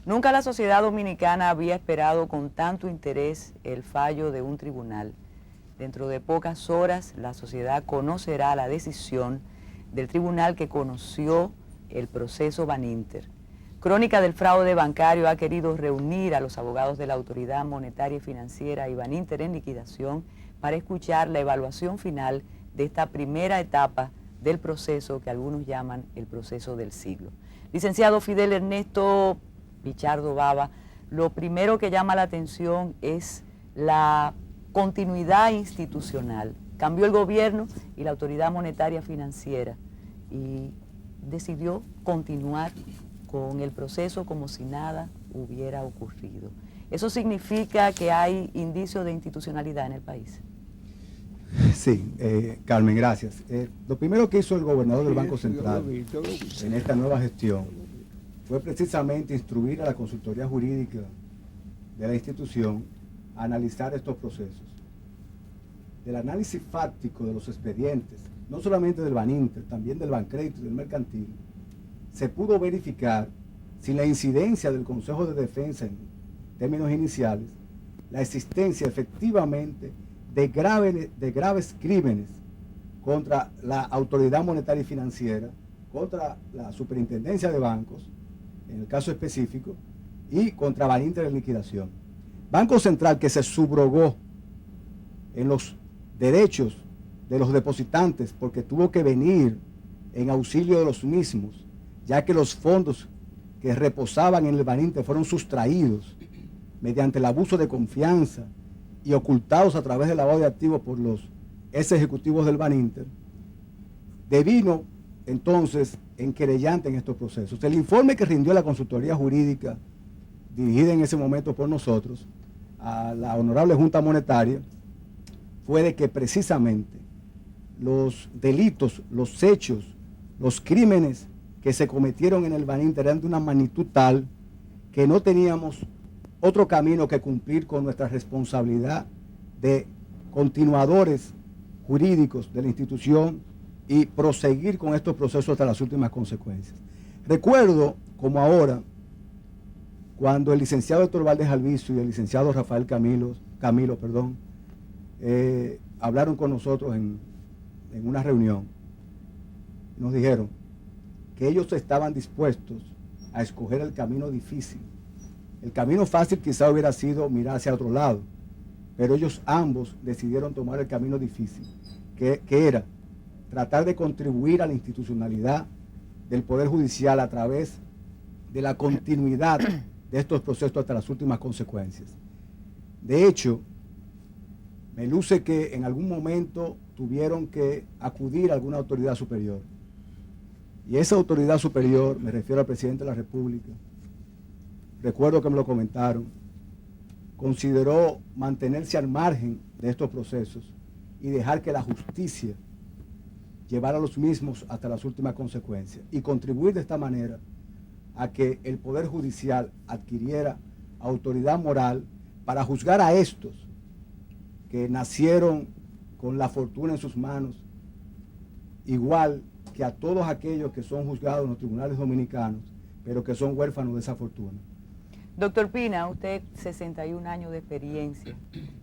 Nunca la sociedad dominicana había esperado con tanto interés el fallo de un tribunal. Dentro de pocas horas la sociedad conocerá la decisión del tribunal que conoció el proceso Baninter. Crónica del fraude bancario ha querido reunir a los abogados de la Autoridad Monetaria y Financiera y Baninter en liquidación para escuchar la evaluación final de esta primera etapa del proceso que algunos llaman el proceso del siglo. Licenciado Fidel Ernesto Pichardo Baba, lo primero que llama la atención es la continuidad institucional. Cambió el gobierno y la Autoridad Monetaria Financiera y decidió continuar con el proceso como si nada hubiera ocurrido. ¿Eso significa que hay indicios de institucionalidad en el país? Sí, Carmen, gracias. Lo primero que hizo el gobernador del Banco Central en esta nueva gestión fue precisamente instruir a la consultoría jurídica de la institución a analizar estos procesos. Del análisis fáctico de los expedientes, no solamente del Baninter, también del Bancrédito y del Mercantil, se pudo verificar, sin la incidencia del Consejo de Defensa en términos iniciales, la existencia efectivamente de graves crímenes contra la Autoridad Monetaria y Financiera, contra la Superintendencia de Bancos, en el caso específico, y contra Baninter en liquidación. Banco Central que se subrogó en los derechos de los depositantes porque tuvo que venir en auxilio de los mismos, ya que los fondos que reposaban en el Baninter fueron sustraídos mediante el abuso de confianza y ocultados a través del lavado de activos por los ex ejecutivos del Baninter, devino entonces en querellante en estos procesos. El informe que rindió la consultoría jurídica, dirigida en ese momento por nosotros, a la Honorable Junta Monetaria, fue de que precisamente los delitos, los hechos, los crímenes que se cometieron en el Baninter eran de una magnitud tal que no teníamos otro camino que cumplir con nuestra responsabilidad de continuadores jurídicos de la institución y proseguir con estos procesos hasta las últimas consecuencias. Recuerdo, como ahora, cuando el licenciado Héctor Valdés Alviso y el licenciado Rafael Camilo, hablaron con nosotros en una reunión, nos dijeron que ellos estaban dispuestos a escoger el camino difícil. El camino fácil quizá hubiera sido mirar hacia otro lado, pero ellos ambos decidieron tomar el camino difícil, que era tratar de contribuir a la institucionalidad del Poder Judicial a través de la continuidad de estos procesos hasta las últimas consecuencias. De hecho, me luce que en algún momento tuvieron que acudir a alguna autoridad superior. Y esa autoridad superior, me refiero al presidente de la República, recuerdo que me lo comentaron, consideró mantenerse al margen de estos procesos y dejar que la justicia llevara a los mismos hasta las últimas consecuencias y contribuir de esta manera a que el Poder Judicial adquiriera autoridad moral para juzgar a estos que nacieron con la fortuna en sus manos, igual que a todos aquellos que son juzgados en los tribunales dominicanos, pero que son huérfanos de esa fortuna. Doctor Pina, usted 61 años de experiencia,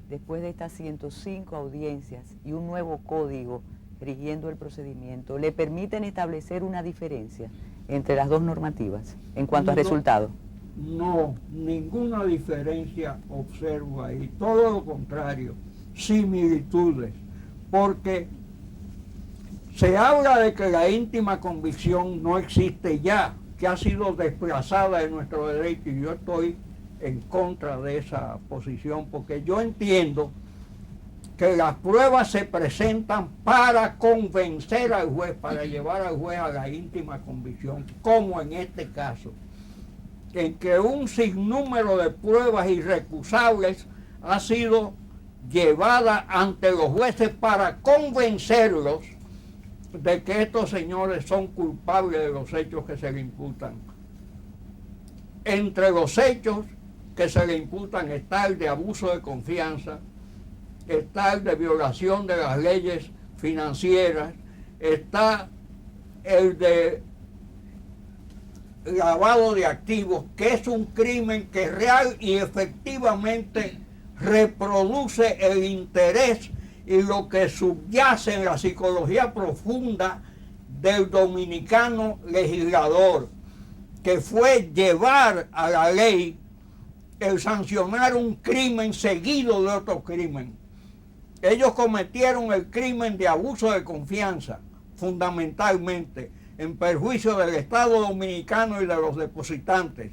después de estas 105 audiencias y un nuevo código rigiendo el procedimiento, ¿le permiten establecer una diferencia entre las dos normativas en cuanto a resultados? No, ninguna diferencia observo ahí, todo lo contrario, similitudes, porque se habla de que la íntima convicción no existe ya, que ha sido desplazada de nuestro derecho, y yo estoy en contra de esa posición, porque yo entiendo que las pruebas se presentan para convencer al juez, para llevar al juez a la íntima convicción, como en este caso, en que un sinnúmero de pruebas irrecusables ha sido llevada ante los jueces para convencerlos de que estos señores son culpables de los hechos que se le imputan. Entre los hechos que se le imputan está el de abuso de confianza, está el de violación de las leyes financieras, está el de lavado de activos, que es un crimen que real y efectivamente reproduce el interés y lo que subyace en la psicología profunda del dominicano legislador, que fue llevar a la ley el sancionar un crimen seguido de otro crimen. Ellos cometieron el crimen de abuso de confianza, fundamentalmente, en perjuicio del Estado Dominicano y de los depositantes.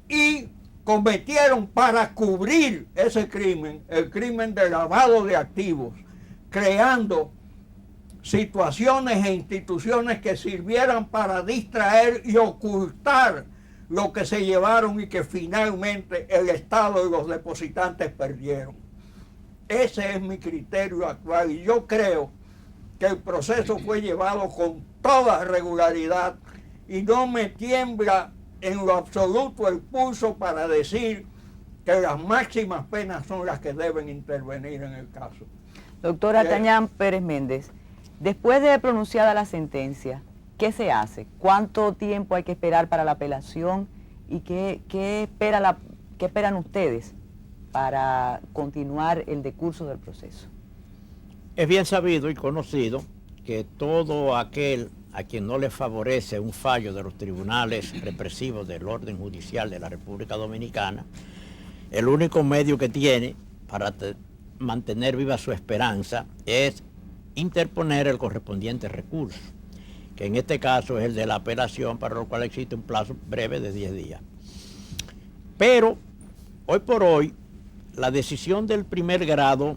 Y cometieron para cubrir ese crimen, el crimen de lavado de activos, creando situaciones e instituciones que sirvieran para distraer y ocultar lo que se llevaron y que finalmente el Estado y los depositantes perdieron. Ese es mi criterio actual y yo creo que el proceso fue llevado con toda regularidad y no me tiembla en lo absoluto el pulso para decir que las máximas penas son las que deben intervenir en el caso. Doctora Tañán Pérez Méndez, después de pronunciada la sentencia, ¿qué se hace? ¿Cuánto tiempo hay que esperar para la apelación? ¿Y qué esperan ustedes para continuar el decurso del proceso? Es bien sabido y conocido que todo aquel a quien no le favorece un fallo de los tribunales represivos del orden judicial de la República Dominicana, el único medio que tiene para mantener viva su esperanza es interponer el correspondiente recurso, que en este caso es el de la apelación, para lo cual existe un plazo breve de 10 días. Pero, hoy por hoy, la decisión del primer grado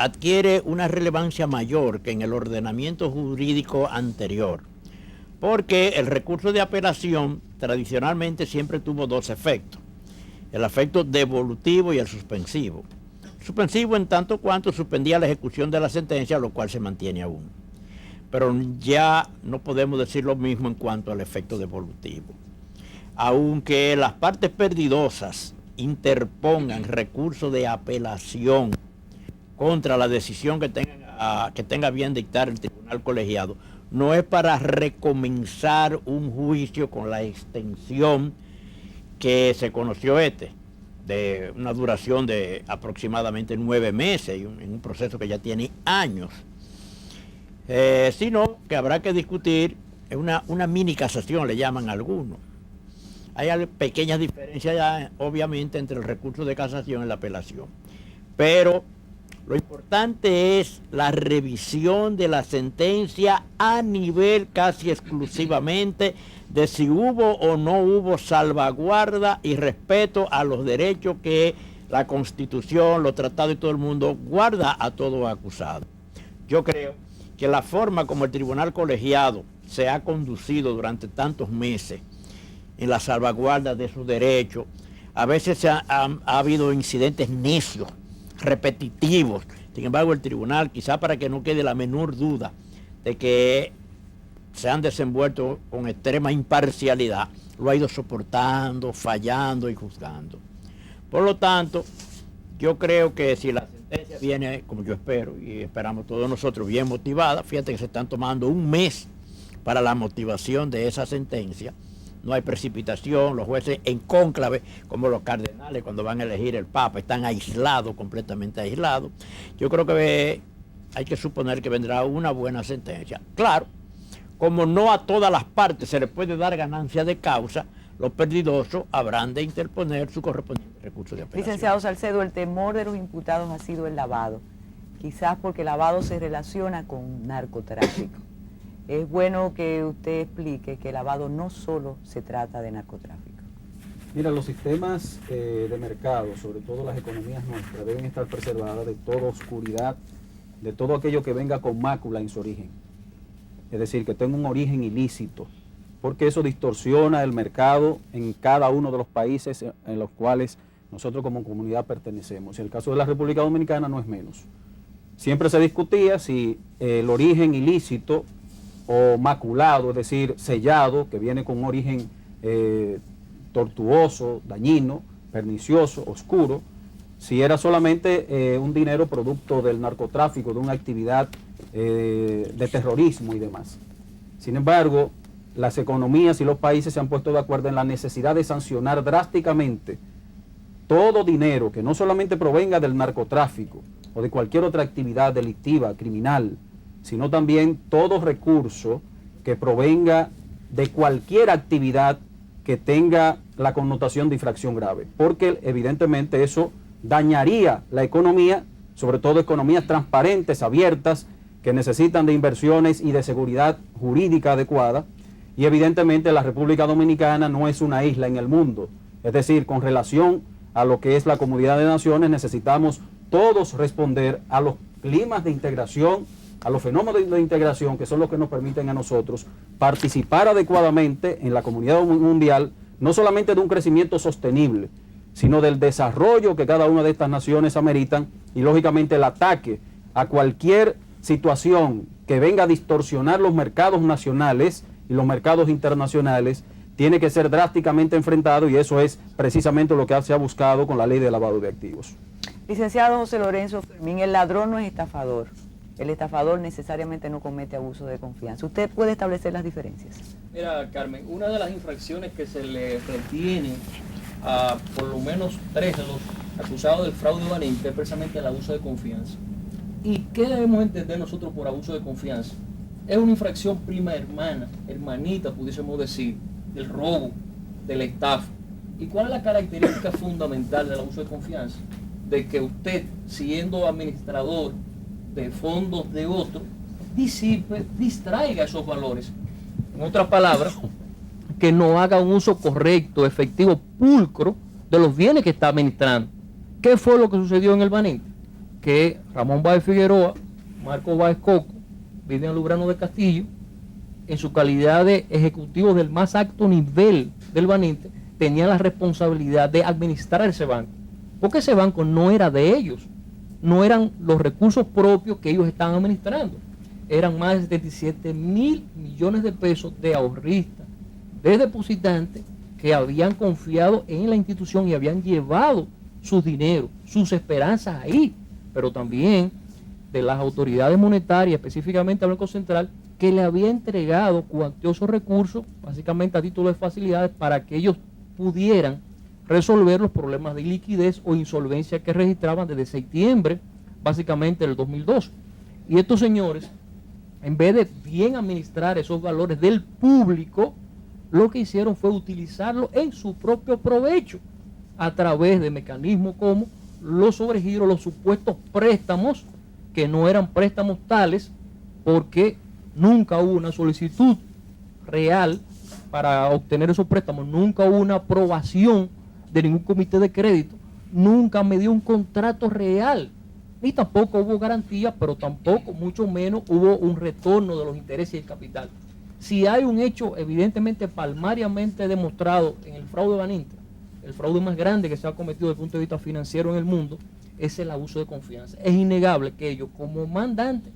adquiere una relevancia mayor que en el ordenamiento jurídico anterior, porque el recurso de apelación tradicionalmente siempre tuvo dos efectos, el efecto devolutivo y el suspensivo. Suspensivo en tanto cuanto suspendía la ejecución de la sentencia, lo cual se mantiene aún. Pero ya no podemos decir lo mismo en cuanto al efecto devolutivo. Aunque las partes perdidosas interpongan recurso de apelación contra la decisión que tenga bien dictar el tribunal colegiado, no es para recomenzar un juicio con la extensión que se conoció de una duración de aproximadamente 9 meses, en un proceso que ya tiene años, sino que habrá que discutir una mini casación, le llaman algunos. Hay pequeñas diferencias ya, obviamente, entre el recurso de casación y la apelación, pero lo importante es la revisión de la sentencia a nivel casi exclusivamente de si hubo o no hubo salvaguarda y respeto a los derechos que la Constitución, los tratados y todo el mundo guarda a todo acusado. Yo creo que la forma como el tribunal colegiado se ha conducido durante tantos meses en la salvaguarda de sus derechos, a veces ha habido incidentes necios, repetitivos. Sin embargo, el tribunal, quizá para que no quede la menor duda de que se han desenvuelto con extrema imparcialidad, lo ha ido soportando, fallando y juzgando. Por lo tanto, yo creo que si la sentencia viene, como yo espero, y esperamos todos nosotros, bien motivada, fíjate que se están tomando un mes para la motivación de esa sentencia, no hay precipitación, los jueces en cónclave, como los cardenales cuando van a elegir el Papa, están aislados, completamente aislados. Yo creo que hay que suponer que vendrá una buena sentencia. Claro, como no a todas las partes se le puede dar ganancia de causa, los perdidosos habrán de interponer su correspondiente recurso de apelación. Licenciado Salcedo, el temor de los imputados ha sido el lavado, quizás porque el lavado se relaciona con narcotráfico. Es bueno que usted explique que el lavado no solo se trata de narcotráfico. Mira, los sistemas de mercado, sobre todo las economías nuestras, deben estar preservadas de toda oscuridad, de todo aquello que venga con mácula en su origen. Es decir, que tenga un origen ilícito, porque eso distorsiona el mercado en cada uno de los países en los cuales nosotros como comunidad pertenecemos. Y el caso de la República Dominicana no es menos. Siempre se discutía si el origen ilícito o maculado, es decir, sellado, que viene con un origen tortuoso, dañino, pernicioso, oscuro, si era solamente un dinero producto del narcotráfico, de una actividad de terrorismo y demás. Sin embargo, las economías y los países se han puesto de acuerdo en la necesidad de sancionar drásticamente todo dinero que no solamente provenga del narcotráfico o de cualquier otra actividad delictiva, criminal, sino también todo recurso que provenga de cualquier actividad que tenga la connotación de infracción grave, porque evidentemente eso dañaría la economía, sobre todo economías transparentes, abiertas, que necesitan de inversiones y de seguridad jurídica adecuada, y evidentemente la República Dominicana no es una isla en el mundo, es decir, con relación a lo que es la Comunidad de Naciones, necesitamos todos responder a los climas de integración, a los fenómenos de integración que son los que nos permiten a nosotros participar adecuadamente en la comunidad mundial, no solamente de un crecimiento sostenible, sino del desarrollo que cada una de estas naciones ameritan, y lógicamente el ataque a cualquier situación que venga a distorsionar los mercados nacionales y los mercados internacionales tiene que ser drásticamente enfrentado, y eso es precisamente lo que se ha buscado con la ley de lavado de activos. Licenciado José Lorenzo Fermín, el ladrón no es estafador. El estafador necesariamente no comete abuso de confianza. ¿Usted puede establecer las diferencias? Mira, Carmen, una de las infracciones que se le retiene a por lo menos 3 de los acusados del fraude banista es precisamente el abuso de confianza. ¿Y qué debemos entender nosotros por abuso de confianza? Es una infracción prima hermana, hermanita, pudiésemos decir, del robo, de la estafa. ¿Y cuál es la característica fundamental del abuso de confianza? De que usted, siendo administrador de fondos de otro, distraiga esos valores. En otras palabras, que no haga un uso correcto, efectivo, pulcro de los bienes que está administrando. ¿Qué fue lo que sucedió en el Banín? Que Ramón Báez Figueroa, Marco Báez Coco, Vivian Lubrano de Castillo, en su calidad de ejecutivos del más alto nivel del Baninte, tenían la responsabilidad de administrar ese banco, porque ese banco no era de ellos, no eran los recursos propios que ellos estaban administrando, eran más de 77 mil millones de pesos de ahorristas, de depositantes que habían confiado en la institución y habían llevado sus dineros, sus esperanzas ahí, pero también de las autoridades monetarias, específicamente al Banco Central, que le había entregado cuantiosos recursos, básicamente a título de facilidades, para que ellos pudieran resolver los problemas de liquidez o insolvencia que registraban desde septiembre, básicamente del 2002. Y estos señores, en vez de bien administrar esos valores del público, lo que hicieron fue utilizarlo en su propio provecho, a través de mecanismos como los sobregiros, los supuestos préstamos, que no eran préstamos tales, porque nunca hubo una solicitud real para obtener esos préstamos, nunca hubo una aprobación de ningún comité de crédito, nunca me dio un contrato real, ni tampoco hubo garantía, pero tampoco, mucho menos, hubo un retorno de los intereses y el capital. Si hay un hecho evidentemente palmariamente demostrado en el fraude Baninter, el fraude más grande que se ha cometido desde el punto de vista financiero en el mundo, es el abuso de confianza. Es innegable que ellos, como mandantes,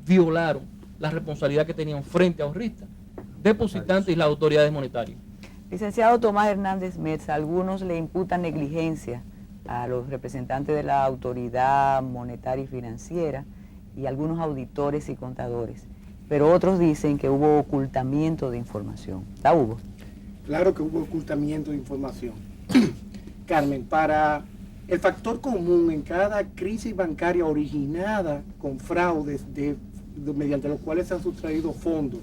violaron la responsabilidad que tenían frente a ahorristas, depositantes y las autoridades monetarias. Licenciado Tomás Hernández Metz, algunos le imputan negligencia a los representantes de la autoridad monetaria y financiera y algunos auditores y contadores, pero otros dicen que hubo ocultamiento de información. ¿La hubo? Claro que hubo ocultamiento de información. Carmen, para el factor común en cada crisis bancaria originada con fraudes mediante los cuales se han sustraído fondos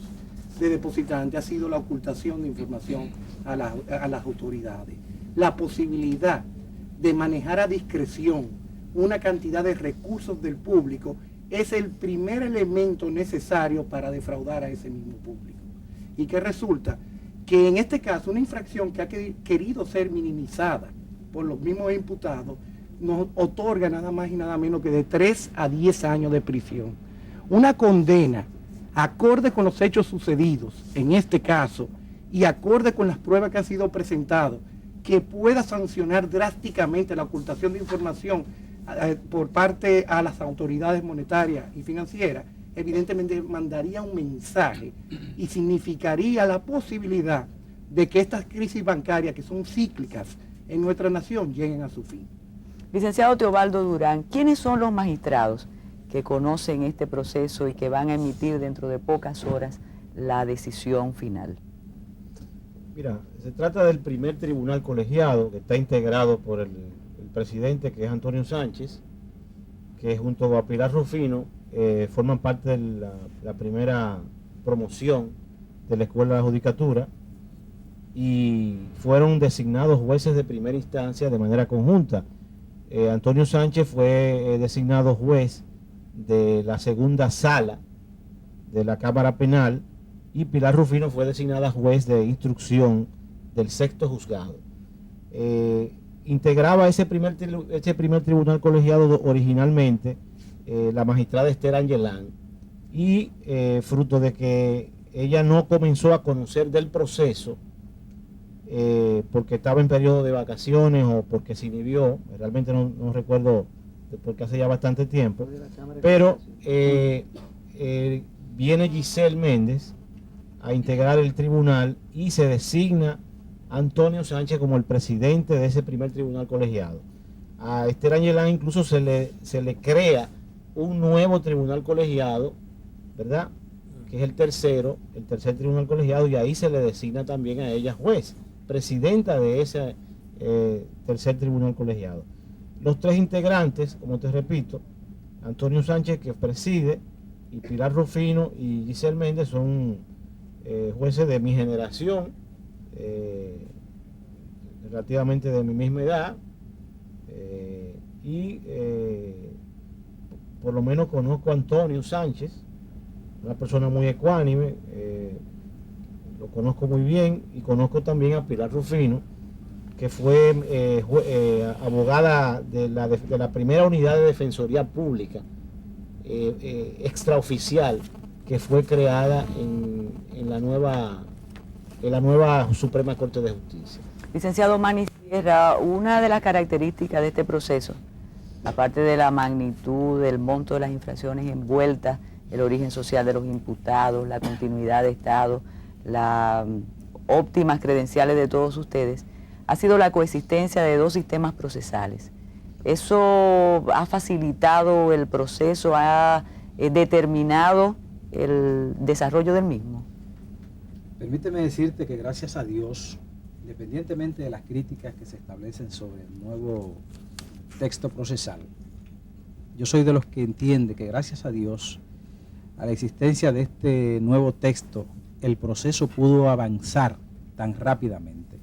de depositantes ha sido la ocultación de información a las autoridades. La posibilidad de manejar a discreción una cantidad de recursos del público es el primer elemento necesario para defraudar a ese mismo público. ¿Y qué resulta? Que en este caso una infracción que ha querido ser minimizada por los mismos imputados nos otorga nada más y nada menos que de 3 a 10 años de prisión. Una condena acorde con los hechos sucedidos en este caso y acorde con las pruebas que han sido presentadas, que pueda sancionar drásticamente la ocultación de información por parte a las autoridades monetarias y financieras, evidentemente mandaría un mensaje y significaría la posibilidad de que estas crisis bancarias que son cíclicas en nuestra nación lleguen a su fin. Licenciado Teobaldo Durán, ¿quiénes son los magistrados que conocen este proceso y que van a emitir dentro de pocas horas la decisión final? Mira, se trata del primer tribunal colegiado que está integrado por el presidente, que es Antonio Sánchez, que junto a Pilar Rufino forman parte de la primera promoción de la Escuela de Judicatura y fueron designados jueces de primera instancia de manera conjunta. Antonio Sánchez fue designado juez de la segunda sala de la Cámara Penal y Pilar Rufino fue designada juez de instrucción del sexto juzgado. Integraba ese primer tribunal colegiado originalmente la magistrada Esther Angelán y fruto de que ella no comenzó a conocer del proceso porque estaba en periodo de vacaciones o porque se inhibió, realmente no recuerdo porque hace ya bastante tiempo, pero viene Giselle Méndez a integrar el tribunal y se designa Antonio Sánchez como el presidente de ese primer tribunal colegiado. A Esther Angelán incluso se le crea un nuevo tribunal colegiado, ¿verdad? Que es el tercer tribunal colegiado, y ahí se le designa también a ella juez, presidenta de ese tercer tribunal colegiado. Los tres integrantes, como te repito, Antonio Sánchez, que preside, y Pilar Rufino y Giselle Méndez son jueces de mi generación, relativamente de mi misma edad, y por lo menos conozco a Antonio Sánchez, una persona muy ecuánime, lo conozco muy bien, y conozco también a Pilar Rufino, que fue abogada de la primera unidad de defensoría pública extraoficial que fue creada en la nueva Suprema Corte de Justicia. Licenciado Manny Sierra, una de las características de este proceso, aparte de la magnitud, del monto de las infracciones envueltas, el origen social de los imputados, la continuidad de Estado, las óptimas credenciales de todos ustedes, ha sido la coexistencia de dos sistemas procesales. ¿Eso ha facilitado el proceso, ha determinado el desarrollo del mismo? Permíteme decirte que gracias a Dios, independientemente de las críticas que se establecen sobre el nuevo texto procesal, yo soy de los que entiende que gracias a Dios, a la existencia de este nuevo texto, el proceso pudo avanzar tan rápidamente.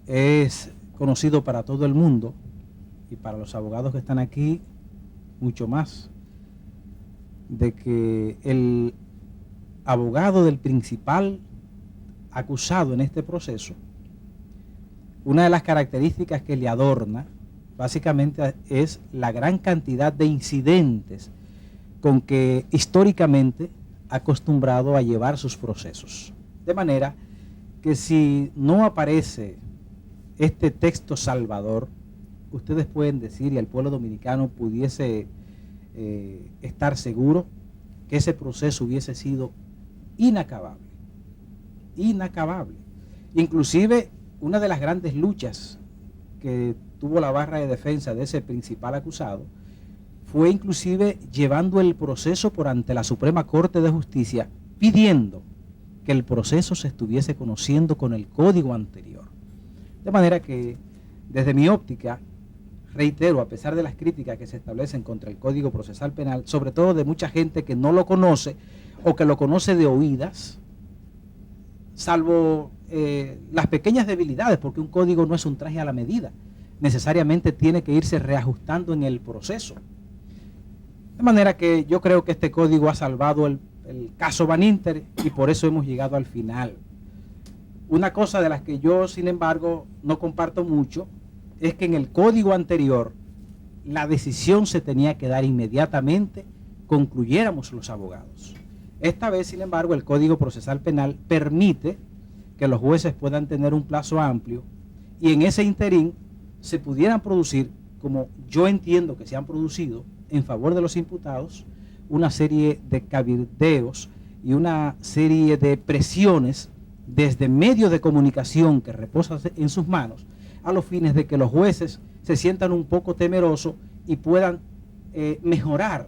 Es conocido para todo el mundo y para los abogados que están aquí mucho más, de que el abogado del principal acusado en este proceso, una de las características que le adorna básicamente es la gran cantidad de incidentes con que históricamente ha acostumbrado a llevar sus procesos. De manera que si no aparece este texto salvador, ustedes pueden decir, y el pueblo dominicano pudiese estar seguro, que ese proceso hubiese sido inacabable. Inacabable. Inclusive, una de las grandes luchas que tuvo la barra de defensa de ese principal acusado fue inclusive llevando el proceso por ante la Suprema Corte de Justicia, pidiendo que el proceso se estuviese conociendo con el código anterior. De manera que, desde mi óptica, reitero, a pesar de las críticas que se establecen contra el Código Procesal Penal, sobre todo de mucha gente que no lo conoce o que lo conoce de oídas, salvo las pequeñas debilidades, porque un código no es un traje a la medida, necesariamente tiene que irse reajustando en el proceso. De manera que yo creo que este código ha salvado el caso Van Inter y por eso hemos llegado al final. Una cosa de las que yo, sin embargo, no comparto mucho, es que en el código anterior la decisión se tenía que dar inmediatamente, concluyéramos los abogados. Esta vez, sin embargo, el Código Procesal Penal permite que los jueces puedan tener un plazo amplio y en ese interín se pudieran producir, como yo entiendo que se han producido en favor de los imputados, una serie de cabildeos y una serie de presiones desde medios de comunicación que reposan en sus manos, a los fines de que los jueces se sientan un poco temerosos y puedan mejorar,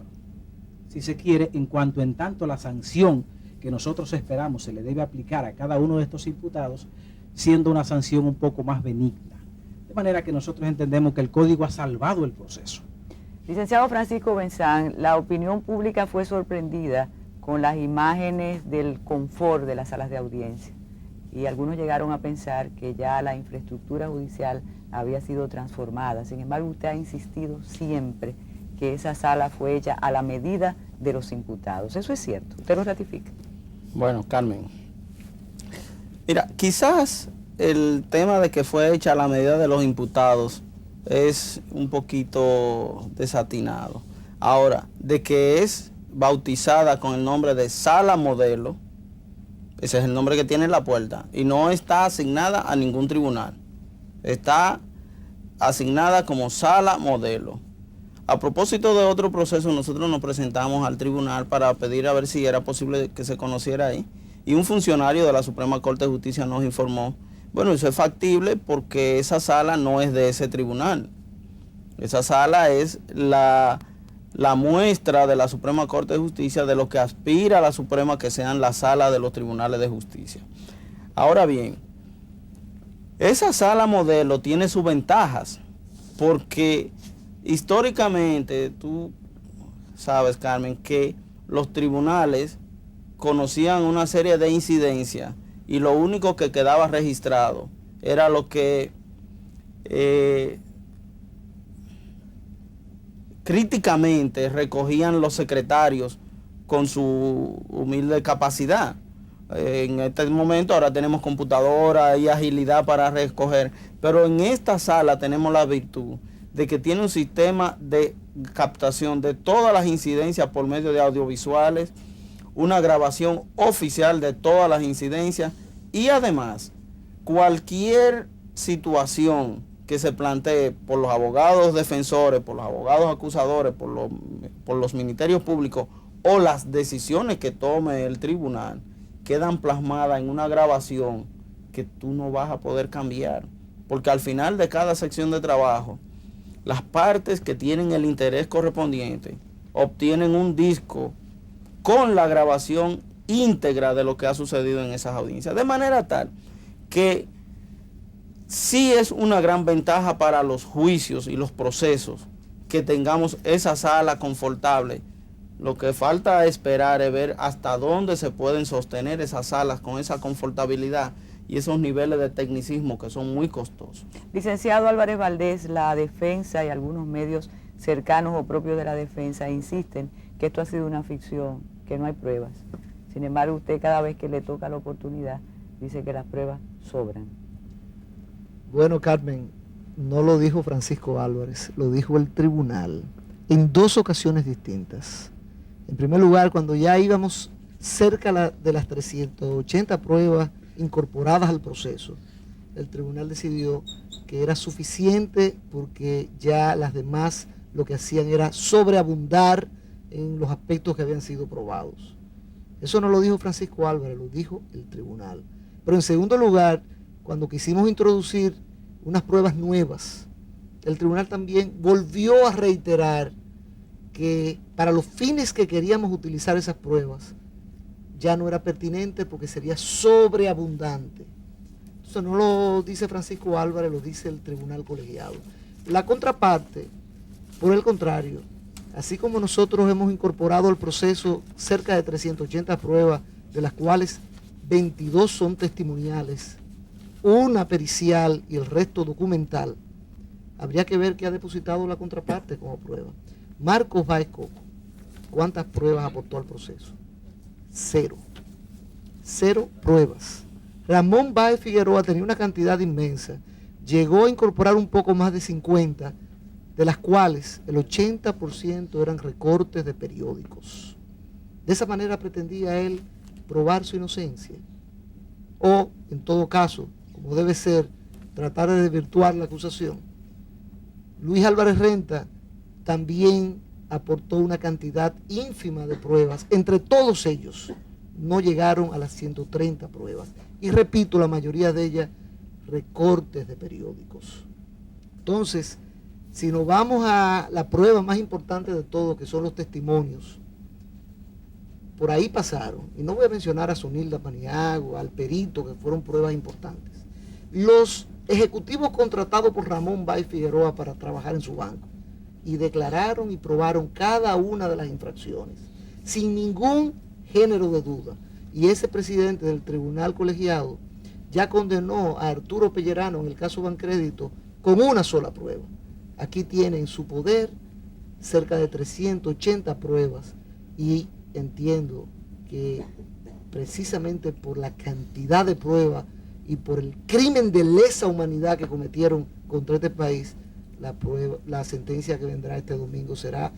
si se quiere, en tanto la sanción que nosotros esperamos se le debe aplicar a cada uno de estos imputados, siendo una sanción un poco más benigna. De manera que nosotros entendemos que el código ha salvado el proceso. Licenciado Francisco Benzán, la opinión pública fue sorprendida con las imágenes del confort de las salas de audiencia y algunos llegaron a pensar que ya la infraestructura judicial había sido transformada. Sin embargo, usted ha insistido siempre que esa sala fue hecha a la medida de los imputados. ¿Eso es cierto? ¿Usted lo ratifica? Bueno, Carmen, mira, quizás el tema de que fue hecha a la medida de los imputados es un poquito desatinado. Ahora, de que es bautizada con el nombre de sala modelo, ese es el nombre que tiene en la puerta, y no está asignada a ningún tribunal. Está asignada como sala modelo. A propósito de otro proceso, nosotros nos presentamos al tribunal para pedir a ver si era posible que se conociera ahí, y un funcionario de la Suprema Corte de Justicia nos informó, bueno, eso es factible porque esa sala no es de ese tribunal. Esa sala es la muestra de la Suprema Corte de Justicia de lo que aspira a la Suprema que sean las salas de los tribunales de justicia. Ahora bien, esa sala modelo tiene sus ventajas, porque históricamente tú sabes, Carmen, que los tribunales conocían una serie de incidencias y lo único que quedaba registrado era lo que críticamente recogían los secretarios con su humilde capacidad. En este momento ahora tenemos computadora y agilidad para recoger, pero en esta sala tenemos la virtud de que tiene un sistema de captación de todas las incidencias por medio de audiovisuales, una grabación oficial de todas las incidencias y además cualquier situación que se plantee por los abogados defensores, por los abogados acusadores, por los ministerios públicos o las decisiones que tome el tribunal, quedan plasmadas en una grabación que tú no vas a poder cambiar. Porque al final de cada sección de trabajo, las partes que tienen el interés correspondiente obtienen un disco con la grabación íntegra de lo que ha sucedido en esas audiencias. De manera tal que sí es una gran ventaja para los juicios y los procesos que tengamos esa sala confortable. Lo que falta esperar es ver hasta dónde se pueden sostener esas salas con esa confortabilidad y esos niveles de tecnicismo que son muy costosos. Licenciado Álvarez Valdés, la defensa y algunos medios cercanos o propios de la defensa insisten que esto ha sido una ficción, que no hay pruebas. Sin embargo, usted cada vez que le toca la oportunidad dice que las pruebas sobran. Bueno, Carmen, no lo dijo Francisco Álvarez, lo dijo el tribunal en dos ocasiones distintas. En primer lugar, cuando ya íbamos cerca de las 380 pruebas incorporadas al proceso, el tribunal decidió que era suficiente porque ya las demás lo que hacían era sobreabundar en los aspectos que habían sido probados. Eso no lo dijo Francisco Álvarez, lo dijo el tribunal. Pero en segundo lugar, cuando quisimos introducir unas pruebas nuevas, el tribunal también volvió a reiterar que para los fines que queríamos utilizar esas pruebas ya no era pertinente porque sería sobreabundante. Eso no lo dice Francisco Álvarez, lo dice el tribunal colegiado. La contraparte, por el contrario, así como nosotros hemos incorporado al proceso cerca de 380 pruebas, de las cuales 22 son testimoniales, una pericial y el resto documental, habría que ver qué ha depositado la contraparte como prueba. Marcos Báez Coco, ¿cuántas pruebas aportó al proceso? 0. 0 pruebas. Ramón Báez Figueroa tenía una cantidad inmensa, llegó a incorporar un poco más de 50, de las cuales el 80% eran recortes de periódicos. De esa manera pretendía él probar su inocencia. O, en todo caso, como debe ser, tratar de desvirtuar la acusación. Luis Álvarez Renta también aportó una cantidad ínfima de pruebas. Entre todos ellos no llegaron a las 130 pruebas. Y repito, la mayoría de ellas recortes de periódicos. Entonces, si nos vamos a la prueba más importante de todo, que son los testimonios, por ahí pasaron, y no voy a mencionar a Sonilda Paniagua, al perito, que fueron pruebas importantes, los ejecutivos contratados por Ramón Bay Figueroa para trabajar en su banco, y declararon y probaron cada una de las infracciones, sin ningún género de duda. Y ese presidente del tribunal colegiado ya condenó a Arturo Pellerano en el caso Bancrédito con una sola prueba. Aquí tiene en su poder cerca de 380 pruebas, y entiendo que precisamente por la cantidad de pruebas y por el crimen de lesa humanidad que cometieron contra este país, la sentencia que vendrá este domingo será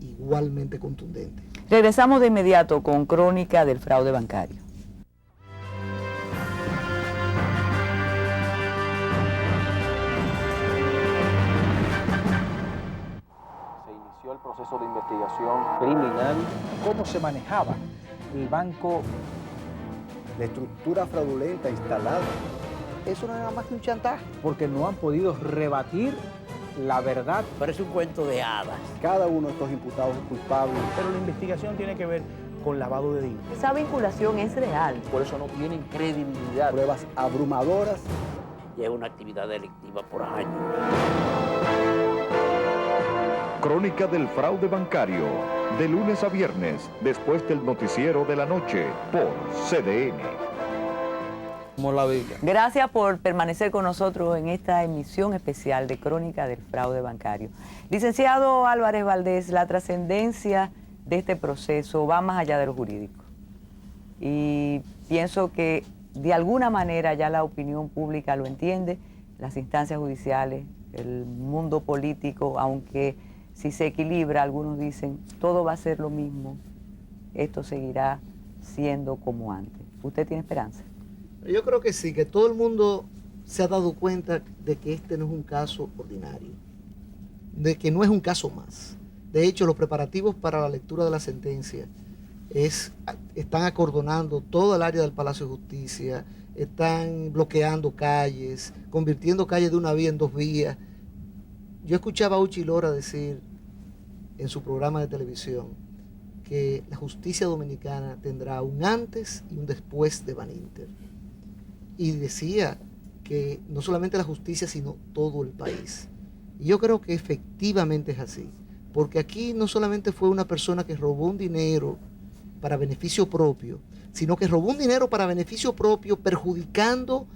igualmente contundente. Regresamos de inmediato con Crónica del Fraude Bancario. Se inició el proceso de investigación criminal. ¿Cómo se manejaba el banco? La estructura fraudulenta instalada. Eso no es nada más que un chantaje. Porque no han podido rebatir la verdad. Parece un cuento de hadas. Cada uno de estos imputados es culpable. Pero la investigación tiene que ver con lavado de dinero. Esa vinculación es real. Por eso no tienen credibilidad. Pruebas abrumadoras. Y es una actividad delictiva por año. Crónica del Fraude Bancario, de lunes a viernes, después del noticiero de la noche, por CDN. Como la Biblia. Gracias por permanecer con nosotros en esta emisión especial de Crónica del Fraude Bancario. Licenciado Álvarez Valdés, la trascendencia de este proceso va más allá de lo jurídico. Y pienso que de alguna manera ya la opinión pública lo entiende, las instancias judiciales, el mundo político, aunque si se equilibra, algunos dicen, todo va a ser lo mismo, esto seguirá siendo como antes. ¿Usted tiene esperanza? Yo creo que sí, que todo el mundo se ha dado cuenta de que este no es un caso ordinario, de que no es un caso más. De hecho, los preparativos para la lectura de la sentencia están acordonando todo el área del Palacio de Justicia, están bloqueando calles, convirtiendo calles de una vía en 2 vías. Yo escuchaba a Uchi Lora decir en su programa de televisión que la justicia dominicana tendrá un antes y un después de Baninter. Y decía que no solamente la justicia, sino todo el país. Y yo creo que efectivamente es así, porque aquí no solamente fue una persona que robó un dinero para beneficio propio, sino que robó un dinero para beneficio propio perjudicando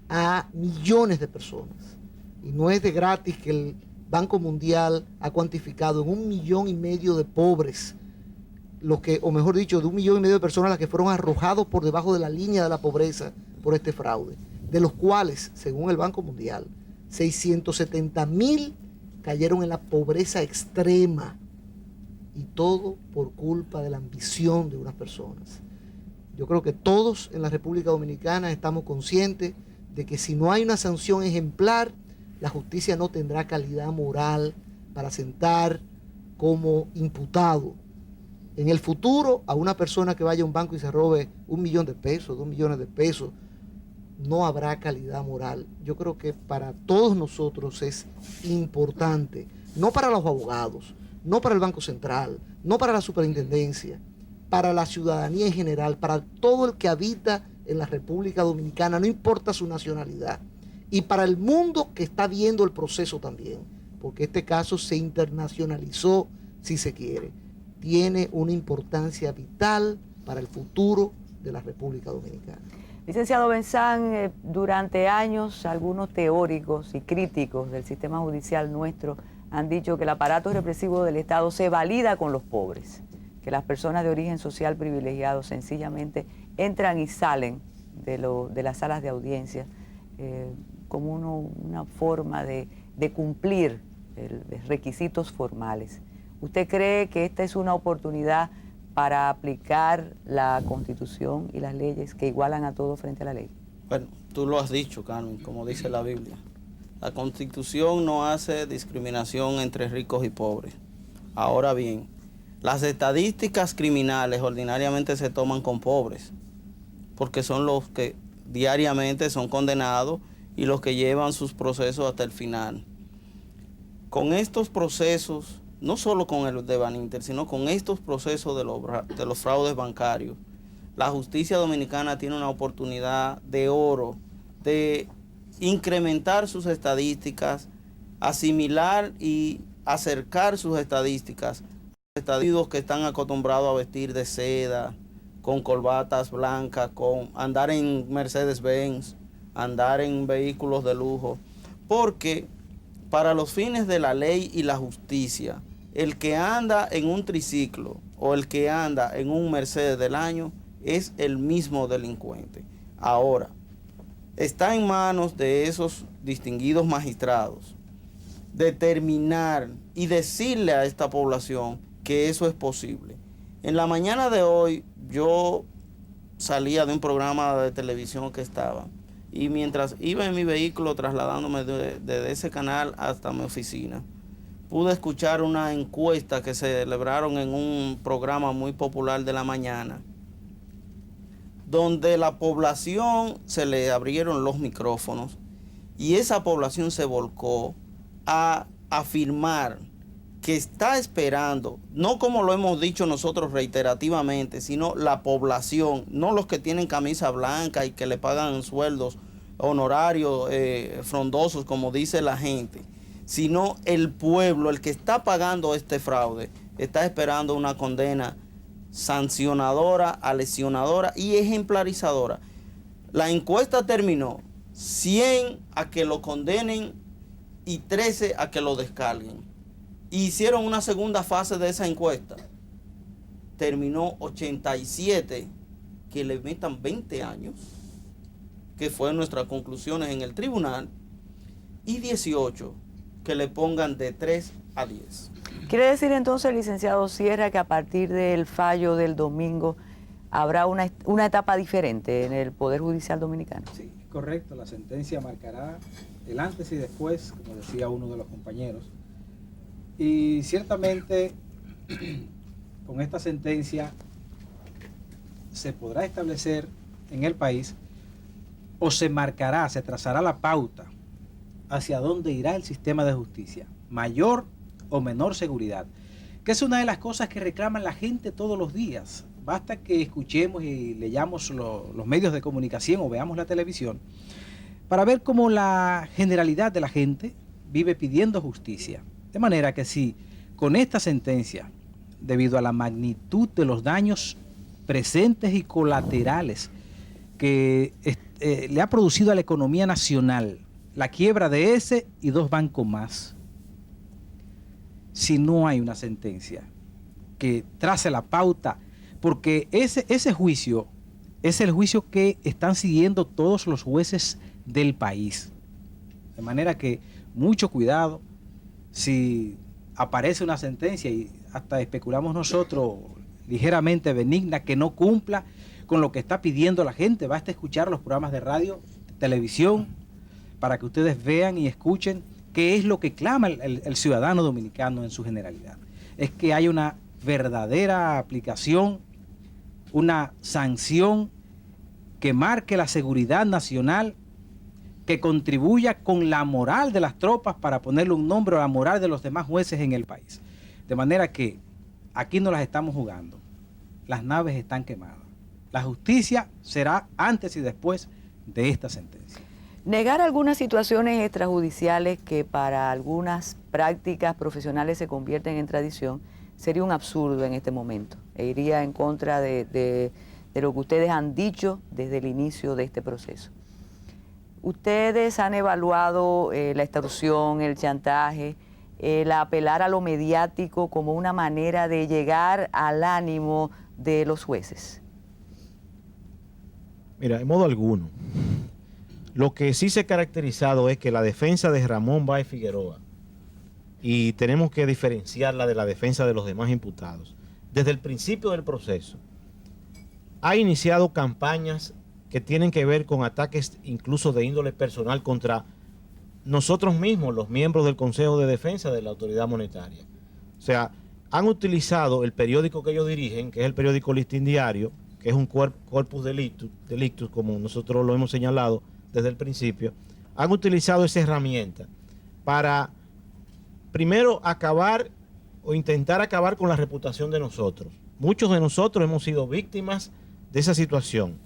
a millones de personas. Y no es de gratis que el Banco Mundial ha cuantificado en 1,5 millones de pobres, o mejor dicho, de 1,5 millones de personas las que fueron arrojados por debajo de la línea de la pobreza por este fraude, de los cuales, según el Banco Mundial, 670,000 cayeron en la pobreza extrema, y todo por culpa de la ambición de unas personas. Yo creo que todos en la República Dominicana estamos conscientes de que si no hay una sanción ejemplar, la justicia no tendrá calidad moral para sentar como imputado en el futuro a una persona que vaya a un banco y se robe 1 millón de pesos, 2 millones de pesos. No habrá calidad moral. Yo creo que para todos nosotros es importante, no para los abogados, no para el Banco Central, no para la superintendencia, para la ciudadanía en general, para todo el que habita en la República Dominicana, no importa su nacionalidad, y para el mundo que está viendo el proceso también, porque este caso se internacionalizó, si se quiere, tiene una importancia vital para el futuro de la República Dominicana. Licenciado Benzán, durante años algunos teóricos y críticos del sistema judicial nuestro han dicho que el aparato represivo del Estado se valida con los pobres, que las personas de origen social privilegiado sencillamente entran y salen de las salas de audiencia como una forma de cumplir requisitos formales. ¿Usted cree que esta es una oportunidad para aplicar la Constitución y las leyes que igualan a todos frente a la ley? Bueno, tú lo has dicho, Carmen, como dice la Biblia. La Constitución no hace discriminación entre ricos y pobres. Ahora bien, las estadísticas criminales ordinariamente se toman con pobres, porque son los que diariamente son condenados y los que llevan sus procesos hasta el final. Con estos procesos no solo con el de Baninter, sino con estos procesos de los fraudes bancarios, la justicia dominicana tiene una oportunidad de oro de incrementar sus estadísticas, asimilar y acercar sus estadísticas a estadísticos que están acostumbrados a vestir de seda, con corbatas blancas, con andar en Mercedes-Benz, andar en vehículos de lujo, porque para los fines de la ley y la justicia, el que anda en un triciclo o el que anda en un Mercedes del año es el mismo delincuente. Ahora, está en manos de esos distinguidos magistrados determinar y decirle a esta población que eso es posible. En la mañana de hoy yo salía de un programa de televisión que estaba y mientras iba en mi vehículo trasladándome desde ese canal hasta mi oficina, pude escuchar una encuesta que se celebraron en un programa muy popular de la mañana, donde la población se le abrieron los micrófonos y esa población se volcó a afirmar que está esperando, no como lo hemos dicho nosotros reiterativamente, sino la población, no los que tienen camisa blanca y que le pagan sueldos honorarios frondosos, como dice la gente, sino el pueblo, el que está pagando este fraude, está esperando una condena sancionadora, aleccionadora y ejemplarizadora. La encuesta terminó 100 a que lo condenen y 13 a que lo descarguen. Hicieron una segunda fase de esa encuesta. Terminó 87 que le metan 20 años, que fueron nuestras conclusiones en el tribunal, y 18 que le pongan de 3 a 10. ¿Quiere decir entonces, licenciado Sierra, que a partir del fallo del domingo habrá una etapa diferente en el Poder Judicial Dominicano? Sí, correcto. La sentencia marcará el antes y después, como decía uno de los compañeros. Y ciertamente con esta sentencia se podrá establecer en el país o se marcará, se trazará la pauta hacia dónde irá el sistema de justicia, mayor o menor seguridad, que es una de las cosas que reclaman la gente todos los días. Basta que escuchemos y leamos los medios de comunicación o veamos la televisión para ver cómo la generalidad de la gente vive pidiendo justicia. De manera que si con esta sentencia, debido a la magnitud de los daños presentes y colaterales que le ha producido a la economía nacional la quiebra de ese y 2 bancos más, si no hay una sentencia que trace la pauta, porque ese juicio es el juicio que están siguiendo todos los jueces del país. De manera que mucho cuidado si aparece una sentencia y hasta especulamos nosotros ligeramente benigna que no cumpla con lo que está pidiendo la gente. Basta escuchar los programas de radio, televisión, para que ustedes vean y escuchen qué es lo que clama el ciudadano dominicano en su generalidad. Es que hay una verdadera aplicación, una sanción que marque la seguridad nacional, que contribuya con la moral de las tropas para ponerle un nombre a la moral de los demás jueces en el país. De manera que aquí no las estamos jugando. Las naves están quemadas. La justicia será antes y después de esta sentencia. Negar algunas situaciones extrajudiciales que para algunas prácticas profesionales se convierten en tradición sería un absurdo en este momento e iría en contra de lo que ustedes han dicho desde el inicio de este proceso. Ustedes han evaluado la extorsión, el chantaje, el apelar a lo mediático como una manera de llegar al ánimo de los jueces. Mira, en modo alguno. Lo que sí se ha caracterizado es que la defensa de Ramón Báez Figueroa, y tenemos que diferenciarla de la defensa de los demás imputados, desde el principio del proceso, ha iniciado campañas que tienen que ver con ataques incluso de índole personal contra nosotros mismos, los miembros del Consejo de Defensa de la Autoridad Monetaria. O sea, han utilizado el periódico que ellos dirigen, que es el periódico Listín Diario, que es un corpus delictus, como nosotros lo hemos señalado desde el principio, han utilizado esa herramienta para, primero, acabar o intentar acabar con la reputación de nosotros. Muchos de nosotros hemos sido víctimas de esa situación.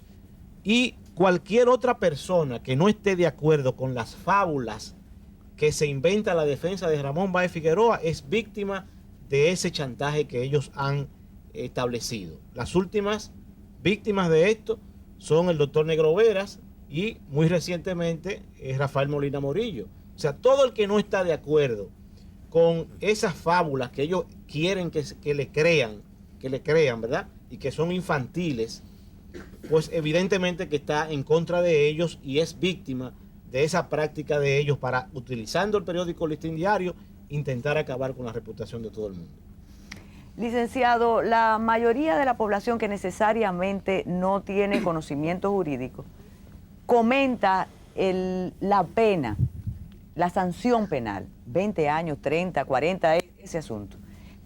Y cualquier otra persona que no esté de acuerdo con las fábulas que se inventa la defensa de Ramón Báez Figueroa es víctima de ese chantaje que ellos han establecido. Las últimas víctimas de esto son el doctor Negro Veras y muy recientemente Rafael Molina Morillo. O sea, todo el que no está de acuerdo con esas fábulas que ellos quieren que le crean, ¿verdad? Y que son infantiles, pues evidentemente que está en contra de ellos y es víctima de esa práctica de ellos para, utilizando el periódico Listín Diario, intentar acabar con la reputación de todo el mundo. Licenciado, la mayoría de la población que necesariamente no tiene conocimiento jurídico comenta la pena, la sanción penal, 20 años, 30, 40, ese asunto,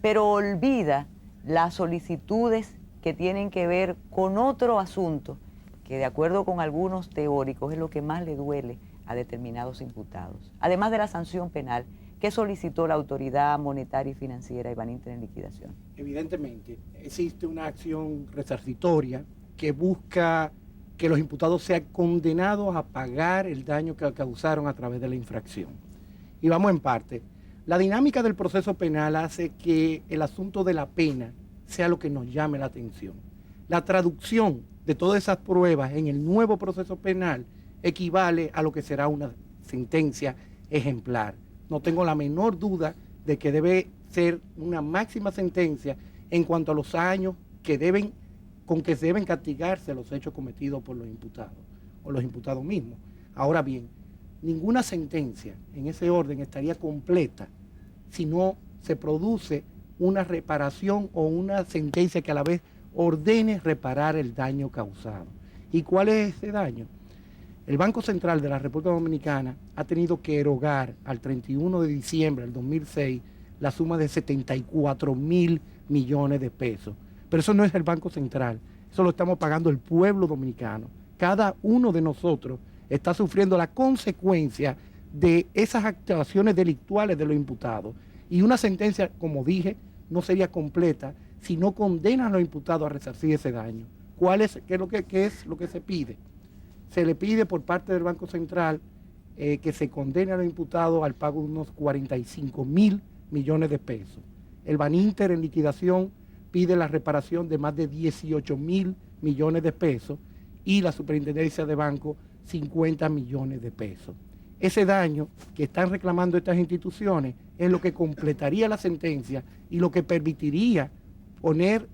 pero olvida las solicitudes que tienen que ver con otro asunto que, de acuerdo con algunos teóricos, es lo que más le duele a determinados imputados. Además de la sanción penal, ¿qué solicitó la Autoridad Monetaria y Financiera y Baninter en liquidación? Evidentemente, existe una acción resarcitoria que busca que los imputados sean condenados a pagar el daño que causaron a través de la infracción. Y vamos en parte. La dinámica del proceso penal hace que el asunto de la pena sea lo que nos llame la atención. La traducción de todas esas pruebas en el nuevo proceso penal equivale a lo que será una sentencia ejemplar. No tengo la menor duda de que debe ser una máxima sentencia en cuanto a los años con que se deben castigarse los hechos cometidos por los imputados o los imputados mismos. Ahora bien, ninguna sentencia en ese orden estaría completa si no se produce una reparación o una sentencia que a la vez ordene reparar el daño causado. ¿Y cuál es ese daño? El Banco Central de la República Dominicana ha tenido que erogar al 31 de diciembre del 2006 la suma de 74.000 millones de pesos. Pero eso no es el Banco Central, eso lo estamos pagando el pueblo dominicano. Cada uno de nosotros está sufriendo la consecuencia de esas actuaciones delictuales de los imputados. Y una sentencia, como dije, no sería completa si no condena a los imputados a resarcir ese daño. ¿Qué es lo que se pide? Se le pide por parte del Banco Central que se condene a los imputados al pago de unos 45.000 millones de pesos. El Baninter en liquidación pide la reparación de más de 18.000 millones de pesos y la Superintendencia de Banco 50 millones de pesos. Ese daño que están reclamando estas instituciones es lo que completaría la sentencia y lo que permitiría poner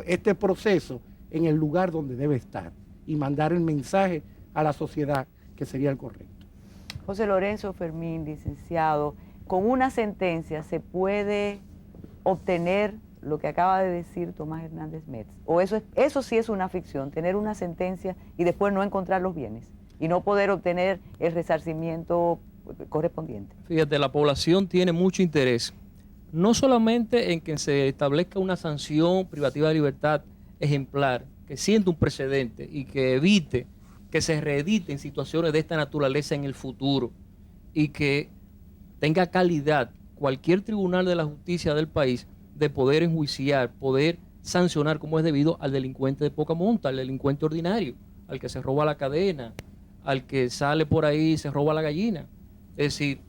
este proceso en el lugar donde debe estar y mandar el mensaje a la sociedad que sería el correcto. José Lorenzo Fermín, licenciado, con una sentencia se puede obtener lo que acaba de decir Tomás Hernández Metz, o eso sí es una ficción, tener una sentencia y después no encontrar los bienes y no poder obtener el resarcimiento correspondiente. Fíjate, la población tiene mucho interés, no solamente en que se establezca una sanción privativa de libertad ejemplar, que siente un precedente y que evite que se reediten situaciones de esta naturaleza en el futuro y que tenga calidad cualquier tribunal de la justicia del país de poder enjuiciar, poder sancionar como es debido al delincuente de poca monta, al delincuente ordinario, al que se roba la cadena, al que sale por ahí y se roba la gallina. Es decir,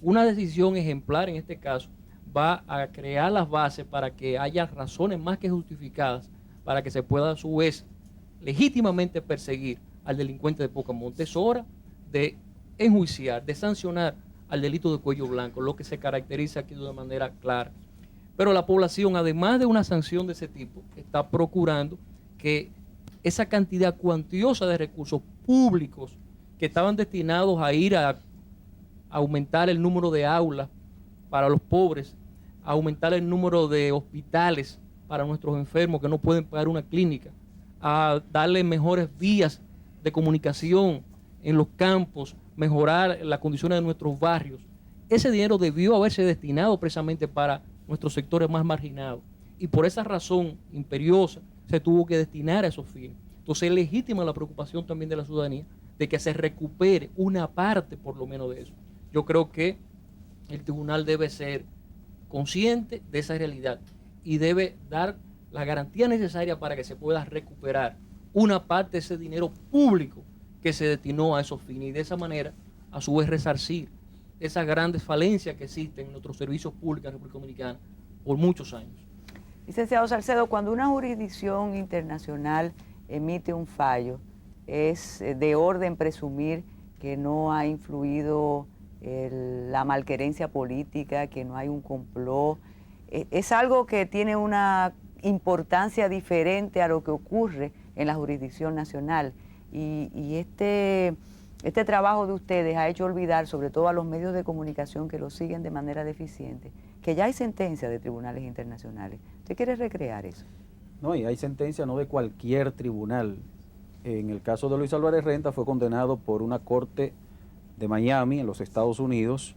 una decisión ejemplar en este caso va a crear las bases para que haya razones más que justificadas para que se pueda a su vez legítimamente perseguir al delincuente de poca monta. Es hora de enjuiciar, de sancionar al delito de cuello blanco, lo que se caracteriza aquí de una manera clara. Pero la población, además de una sanción de ese tipo, está procurando que esa cantidad cuantiosa de recursos públicos que estaban destinados a ir a aumentar el número de aulas para los pobres, a aumentar el número de hospitales para nuestros enfermos que no pueden pagar una clínica, a darle mejores vías de comunicación en los campos, mejorar las condiciones de nuestros barrios. Ese dinero debió haberse destinado precisamente para nuestros sectores más marginados y por esa razón imperiosa se tuvo que destinar a esos fines. Entonces es legítima la preocupación también de la ciudadanía de que se recupere una parte por lo menos de eso. Yo creo que el tribunal debe ser consciente de esa realidad y debe dar la garantía necesaria para que se pueda recuperar una parte de ese dinero público que se destinó a esos fines y de esa manera, a su vez, resarcir esas grandes falencias que existen en nuestros servicios públicos en República Dominicana por muchos años. Licenciado Salcedo, cuando una jurisdicción internacional emite un fallo, es de orden presumir que no ha influido la malquerencia política, que no hay un complot. Es algo que tiene una importancia diferente a lo que ocurre en la jurisdicción nacional. Y este trabajo de ustedes ha hecho olvidar, sobre todo a los medios de comunicación que lo siguen de manera deficiente, que ya hay sentencia de tribunales internacionales. ¿Usted quiere recrear eso? No, y hay sentencia no de cualquier tribunal. En el caso de Luis Álvarez Renta fue condenado por una corte de Miami, en los Estados Unidos,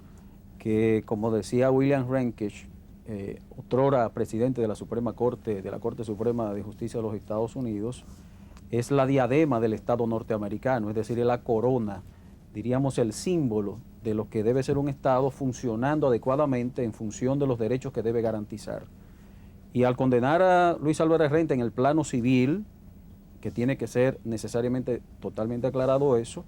que, como decía William Rehnquist, otrora presidente de la Suprema Corte, de la Corte Suprema de Justicia de los Estados Unidos, es la diadema del Estado norteamericano, es decir, es la corona, diríamos el símbolo de lo que debe ser un Estado funcionando adecuadamente en función de los derechos que debe garantizar. Y al condenar a Luis Álvarez Renta en el plano civil, que tiene que ser necesariamente totalmente aclarado eso,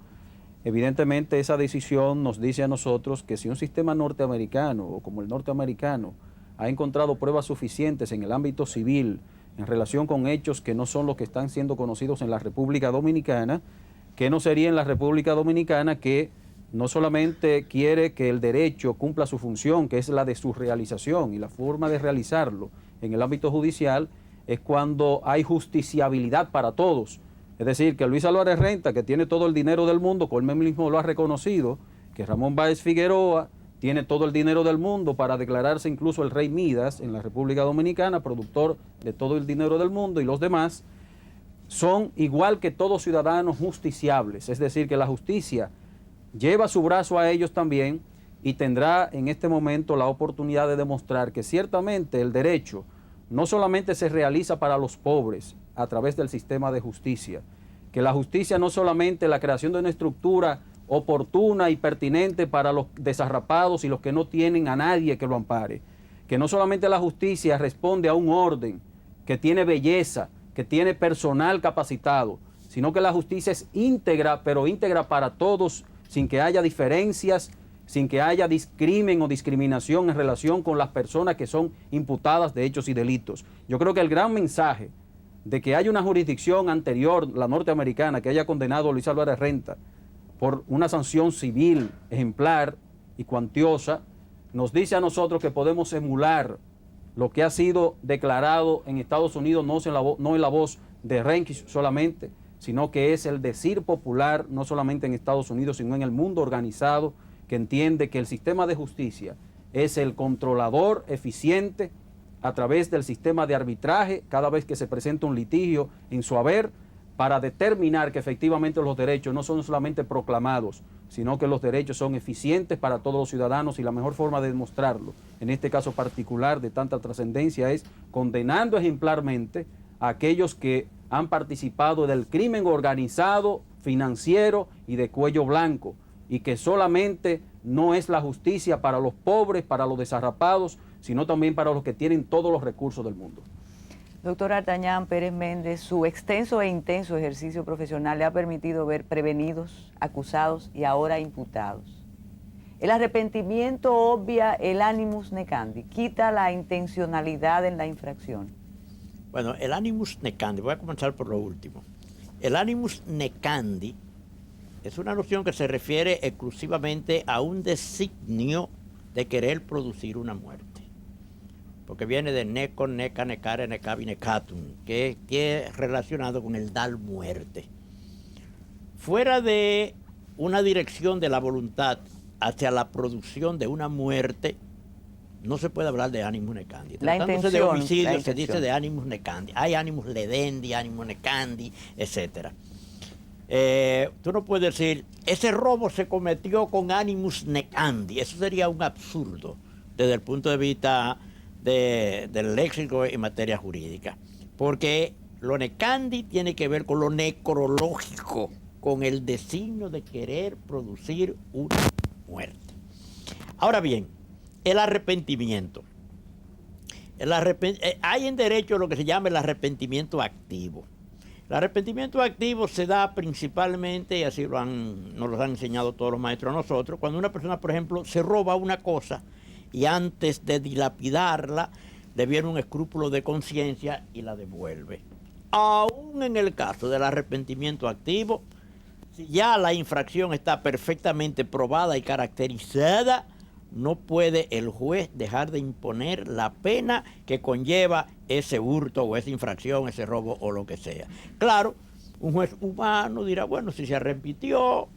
evidentemente esa decisión nos dice a nosotros que si un sistema norteamericano o como el norteamericano ha encontrado pruebas suficientes en el ámbito civil en relación con hechos que no son los que están siendo conocidos en la República Dominicana, que no sería en la República Dominicana que no solamente quiere que el derecho cumpla su función, que es la de su realización, y la forma de realizarlo en el ámbito judicial es cuando hay justiciabilidad para todos. Es decir, que Luis Álvarez Renta, que tiene todo el dinero del mundo, como él mismo lo ha reconocido, que Ramón Báez Figueroa tiene todo el dinero del mundo para declararse incluso el rey Midas en la República Dominicana, productor de todo el dinero del mundo, y los demás son igual que todos ciudadanos justiciables. Es decir, que la justicia lleva su brazo a ellos también y tendrá en este momento la oportunidad de demostrar que ciertamente el derecho no solamente se realiza para los pobres a través del sistema de justicia, que la justicia no solamente la creación de una estructura oportuna y pertinente para los desarrapados y los que no tienen a nadie que lo ampare, que no solamente la justicia responde a un orden que tiene belleza, que tiene personal capacitado, sino que la justicia es íntegra, pero íntegra para todos, sin que haya diferencias, sin que haya discrimen o discriminación en relación con las personas que son imputadas de hechos y delitos. Yo creo que el gran mensaje de que haya una jurisdicción anterior, la norteamericana, que haya condenado a Luis Álvarez Renta por una sanción civil ejemplar y cuantiosa, nos dice a nosotros que podemos emular lo que ha sido declarado en Estados Unidos, no en la voz de Rehnquist solamente, sino que es el decir popular, no solamente en Estados Unidos, sino en el mundo organizado, que entiende que el sistema de justicia es el controlador eficiente a través del sistema de arbitraje cada vez que se presenta un litigio en su haber, para determinar que efectivamente los derechos no son solamente proclamados, sino que los derechos son eficientes para todos los ciudadanos, y la mejor forma de demostrarlo, en este caso particular de tanta trascendencia, es condenando ejemplarmente a aquellos que han participado del crimen organizado, financiero y de cuello blanco, y que solamente no es la justicia para los pobres, para los desarrapados, sino también para los que tienen todos los recursos del mundo. Doctor Artañán Pérez Méndez, su extenso e intenso ejercicio profesional le ha permitido ver prevenidos, acusados y ahora imputados. El arrepentimiento obvia el animus necandi, quita la intencionalidad en la infracción. Bueno, el animus necandi, voy a comenzar por lo último. El animus necandi es una noción que se refiere exclusivamente a un designio de querer producir una muerte. Porque viene de neco, neca, necare, necavi, necatum, que es relacionado con el dar muerte. Fuera de una dirección de la voluntad hacia la producción de una muerte, no se puede hablar de animus necandi. Tratándose de homicidio se dice de animus necandi. Hay animus ledendi, animus necandi, etc. Tú no puedes decir, ese robo se cometió con animus necandi. Eso sería un absurdo desde el punto de vista del léxico en materia jurídica, porque lo necandi tiene que ver con lo necrológico, con el designio de querer producir una muerte. Ahora bien, el arrepentimiento. Hay en derecho lo que se llama el arrepentimiento activo. El arrepentimiento activo se da principalmente, y así nos lo han enseñado todos los maestros a nosotros, cuando una persona, por ejemplo, se roba una cosa y antes de dilapidarla, le viene un escrúpulo de conciencia y la devuelve. Aún en el caso del arrepentimiento activo, si ya la infracción está perfectamente probada y caracterizada, no puede el juez dejar de imponer la pena que conlleva ese hurto o esa infracción, ese robo o lo que sea. Claro, un juez humano dirá, bueno, si se arrepintió,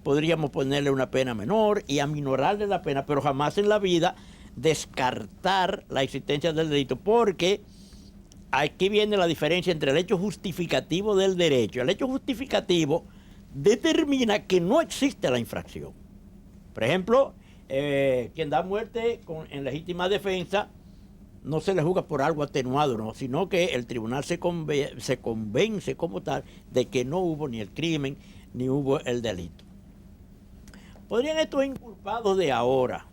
podríamos ponerle una pena menor y aminorarle la pena, pero jamás en la vida descartar la existencia del delito, porque aquí viene la diferencia entre el hecho justificativo del derecho. El hecho justificativo determina que no existe la infracción. Por ejemplo, quien da muerte en legítima defensa no se le juzga por algo atenuado, no, sino que el tribunal se convence como tal de que no hubo ni el crimen ni hubo el delito. ¿Podrían estos inculpados de ahora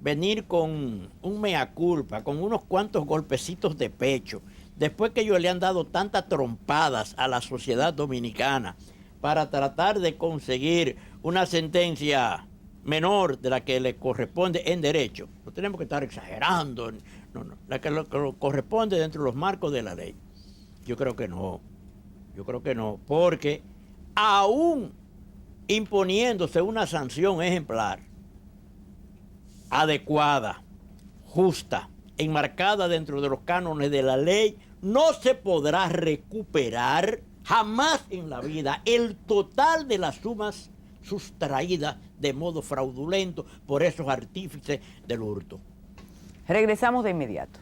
venir con un mea culpa, con unos cuantos golpecitos de pecho, después que ellos le han dado tantas trompadas a la sociedad dominicana para tratar de conseguir una sentencia menor de la que le corresponde en derecho? No tenemos que estar exagerando, no, la que corresponde dentro de los marcos de la ley. Yo creo que no, porque aún imponiéndose una sanción ejemplar, adecuada, justa, enmarcada dentro de los cánones de la ley, no se podrá recuperar jamás en la vida el total de las sumas sustraídas de modo fraudulento por esos artífices del hurto. Regresamos de inmediato.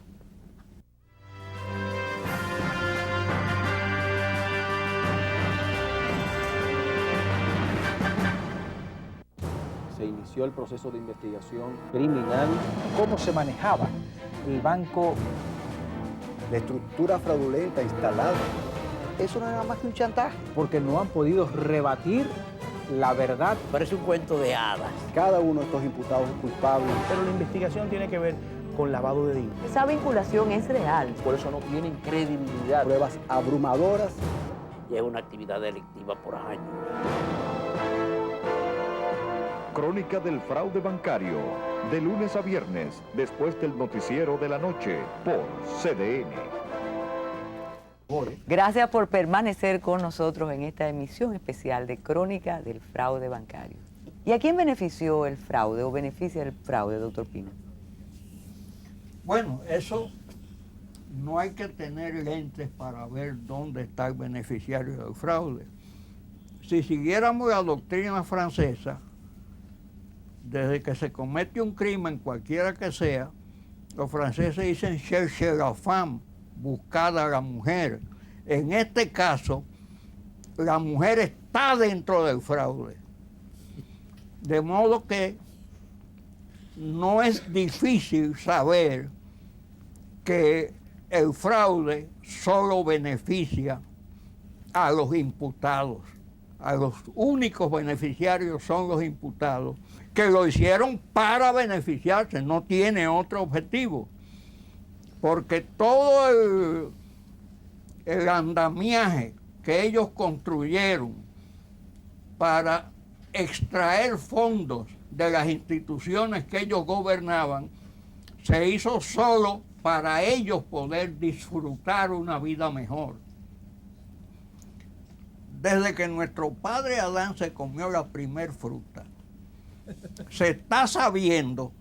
Se inició el proceso de investigación criminal. ¿Cómo se manejaba el banco? La estructura fraudulenta instalada. Eso no era más que un chantaje. Porque no han podido rebatir la verdad. Parece un cuento de hadas. Cada uno de estos imputados es culpable. Pero la investigación tiene que ver con lavado de dinero. Esa vinculación es real. Por eso no tienen credibilidad. Pruebas abrumadoras. Y es una actividad delictiva por años. Crónica del fraude bancario, de lunes a viernes, después del noticiero de la noche, por CDN. Gracias por permanecer con nosotros en esta emisión especial de Crónica del fraude bancario. ¿Y a quién benefició el fraude o beneficia el fraude, doctor Pino? Bueno, eso no hay que tener lentes para ver dónde está el beneficiario del fraude. Si siguiéramos la doctrina francesa, desde que se comete un crimen, cualquiera que sea, los franceses dicen chercher la femme, buscar a la mujer. En este caso, la mujer está dentro del fraude. De modo que no es difícil saber que el fraude solo beneficia a los imputados. A los únicos beneficiarios son los imputados, que lo hicieron para beneficiarse, no tiene otro objetivo. Porque todo el andamiaje que ellos construyeron para extraer fondos de las instituciones que ellos gobernaban, se hizo solo para ellos poder disfrutar una vida mejor. Desde que nuestro padre Adán se comió la primer fruta, se está sabiendo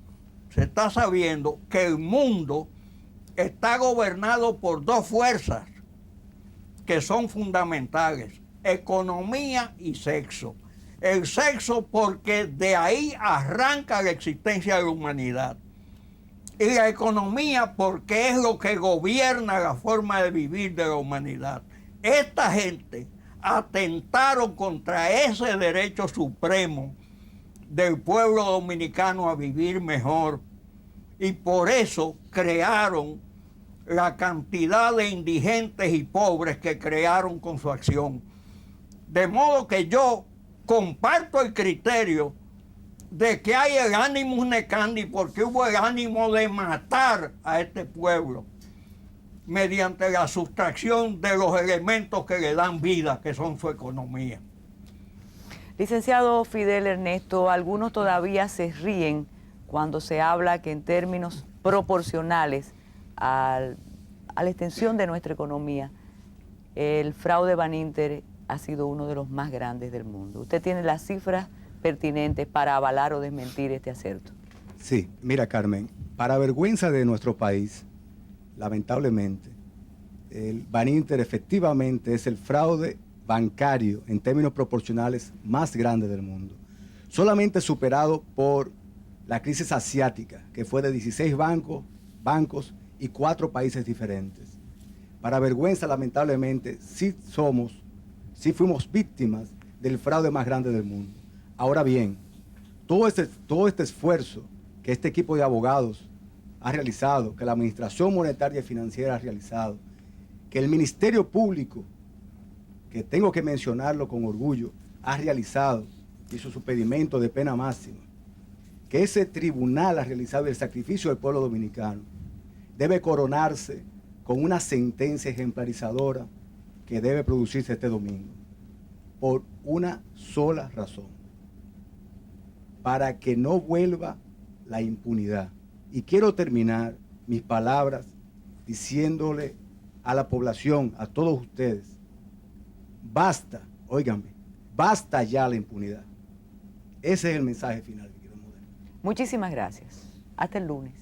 que el mundo está gobernado por dos fuerzas que son fundamentales: economía y sexo. El sexo porque de ahí arranca la existencia de la humanidad. Y la economía porque es lo que gobierna la forma de vivir de la humanidad. Esta gente atentaron contra ese derecho supremo del pueblo dominicano a vivir mejor. Y por eso crearon la cantidad de indigentes y pobres que crearon con su acción. De modo que yo comparto el criterio de que hay el ánimo necandi, porque hubo el ánimo de matar a este pueblo mediante la sustracción de los elementos que le dan vida, que son su economía. Licenciado Fidel Ernesto, algunos todavía se ríen cuando se habla que en términos proporcionales a la extensión de nuestra economía, el fraude Baninter ha sido uno de los más grandes del mundo. ¿Usted tiene las cifras pertinentes para avalar o desmentir este acerto? Sí, mira Carmen, para vergüenza de nuestro país, lamentablemente, el Baninter efectivamente es el fraude bancario en términos proporcionales más grande del mundo, solamente superado por la crisis asiática, que fue de 16 bancos y 4 países diferentes. Para vergüenza, lamentablemente, sí fuimos víctimas del fraude más grande del mundo. Ahora bien, todo este esfuerzo que este equipo de abogados ha realizado, que la Administración Monetaria y Financiera ha realizado, que el Ministerio Público, que tengo que mencionarlo con orgullo, ha realizado, hizo su pedimento de pena máxima, que ese tribunal ha realizado el sacrificio del pueblo dominicano, debe coronarse con una sentencia ejemplarizadora que debe producirse este domingo, por una sola razón: para que no vuelva la impunidad. Y quiero terminar mis palabras diciéndole a la población, a todos ustedes, basta, óiganme, basta ya la impunidad. Ese es el mensaje final que quiero dar. Muchísimas gracias. Hasta el lunes.